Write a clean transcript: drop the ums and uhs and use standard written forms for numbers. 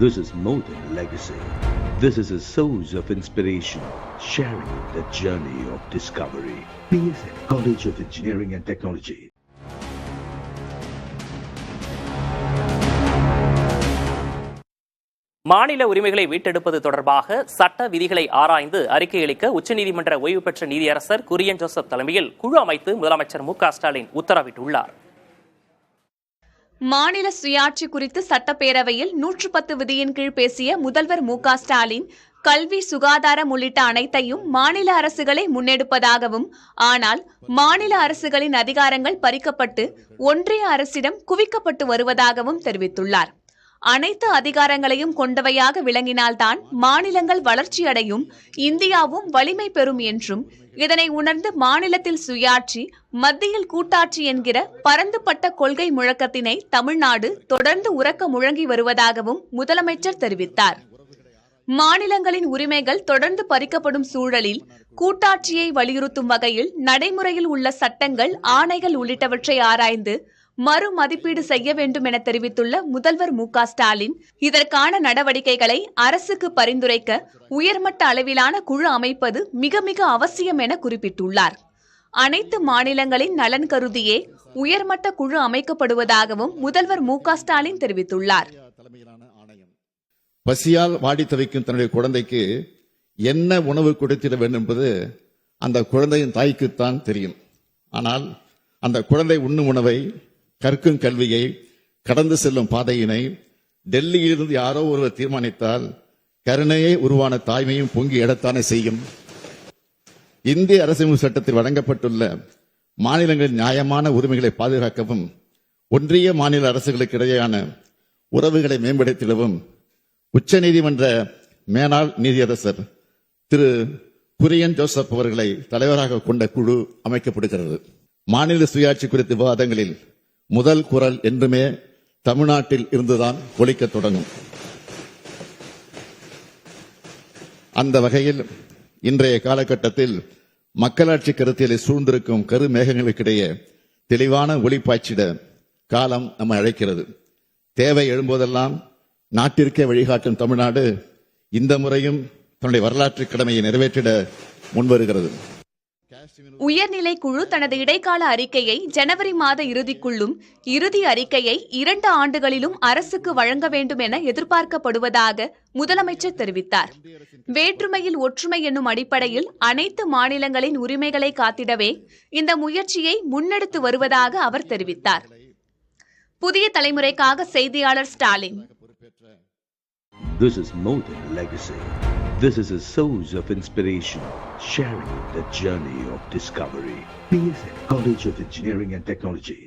This is more than legacy. This is a source of inspiration, sharing the journey of discovery. PSN College of Engineering and Technology. மாநில உரிமைகளை மீட்டெடுப்பது தொடர்பாக சட்ட விதிகளை ஆராய்ந்து அறிக்கையளிக்க உச்சநீதிமன்ற ஓய்வு பெற்ற நீதியரசர் குரியன் ஜோசப் தலைமையில் குழு அமைத்து முதலமைச்சர் மு க ஸ்டாலின் உத்தரவிட்டுள்ளார். மாநில சுயாட்சி குறித்து சட்டப்பேரவையில் 110 விதியின் கீழ் பேசிய முதல்வர் மு க ஸ்டாலின் கல்வி, சுகாதாரம் உள்ளிட்ட அனைத்தையும் மாநில அரசுகளை முன்னெடுப்பதாகவும், ஆனால் மாநில அரசுகளின் அதிகாரங்கள் பறிக்கப்பட்டு ஒன்றிய அரசிடம் குவிக்கப்பட்டு வருவதாகவும் தெரிவித்துள்ளார். அனைத்து அதிகாரங்களையும் கொண்டவையாக விளங்கினால்தான் மாநிலங்கள் வளர்ச்சியடையும், இந்தியாவும் வலிமை பெறும் என்றும், இதனை உணர்ந்து மாநிலத்தில் சுயாட்சி, மத்தியில் கூட்டாட்சி என்கிற பரந்துபட்ட கொள்கை முழக்கத்தினை தமிழ்நாடு தொடர்ந்து உரக்க முழங்கி வருவதாகவும் முதலமைச்சர் தெரிவித்தார். மாநிலங்களின் உரிமைகள் தொடர்ந்து பறிக்கப்படும் சூழலில் கூட்டாட்சியை வலியுறுத்தும் வகையில் நடைமுறையில் உள்ள சட்டங்கள், ஆணைகள் உள்ளிட்டவற்றை ஆராய்ந்து மறு மதிப்பீடு செய்ய வேண்டும் என தெரிவித்துள்ள முதல்வர் மு க ஸ்டாலின், இதற்கான நடவடிக்கைகளை அரசுக்கு பரிந்துரைக்க உயர்மட்ட அளவிலான குழு அமைப்பது மிக மிக அவசியம் என குறிப்பிட்டுள்ளார். அனைத்து மாநிலங்களின் நலன் கருதியே உயர்மட்ட குழு அமைக்கப்படுவதாகவும் முதல்வர் மு க ஸ்டாலின் தெரிவித்துள்ளார். பசியால் வாடி தவிக்கும் தன்னுடைய குழந்தைக்கு என்ன உணவு கொடுத்திட வேண்டும் என்பது அந்த குழந்தையின் தாய்க்குத்தான் தெரியும். ஆனால் அந்த குழந்தை உண்ணும் உணவை, கற்கும் கல்வியை, கடந்து செல்லும் பாதையினை டெல்லியிலிருந்து யாரோ ஒருவர் தீர்மானித்தால் கருணையே உருவான தாய்மையும் பொங்கி எழத்தானே செய்யும். இந்திய அரசியலமைப்பு சட்டத்தில் வழங்கப்பட்டுள்ள மாநிலங்களின் நியாயமான உரிமைகளை பாதுகாக்கவும், ஒன்றிய மாநில அரசுகளுக்கு இடையேயான உறவுகளை மேம்படுத்திடவும் உச்சநீதிமன்ற மேனாள் நீதியரசர் திரு குரியன் ஜோசப் அவர்களை தலைவராக கொண்ட குழு அமைக்கப்படுகிறது. மாநில சுயாட்சி குறித்த விவாதங்களில் முதல் குரல் என்றுமே தமிழ்நாட்டில் இருந்துதான் ஒலிக்க தொடங்கும். அந்த வகையில் இன்றைய காலகட்டத்தில் மக்களாட்சி கருத்தியலை சூழ்ந்திருக்கும் கருமேகங்களுக்கிடையே தெளிவான ஒளி பாய்ச்சிட காலம் நம்மை அழைக்கிறது. தேவை எழும்போதெல்லாம் நாட்டிற்கே வழிகாட்டும் தமிழ்நாடு இந்த முறையும் தன்னுடைய வரலாற்று கடமையை நிறைவேற்றிட முன்வருகிறது. உயர்நிலை குழு தனது இடைக்கால அறிக்கையை ஜனவரி மாத இறுதிக்குள்ளும், இறுதி அறிக்கையை 2 ஆண்டுகளிலும் அரசுக்கு வழங்க வேண்டும் என எதிர்பார்க்கப்படுவதாக முதலமைச்சர் தெரிவித்தார். வேற்றுமையில் ஒற்றுமை என்னும் அடிப்படையில் அனைத்து மாநிலங்களின் உரிமைகளை காத்திடவே இந்த முயற்சியை முன்னெடுத்து வருவதாக அவர் தெரிவித்தார். புதிய தலைமுறைக்காக செய்தியாளர் Stalin. This is more than legacy. This is a source of inspiration, sharing the journey of discovery. PSN College of Engineering and Technology.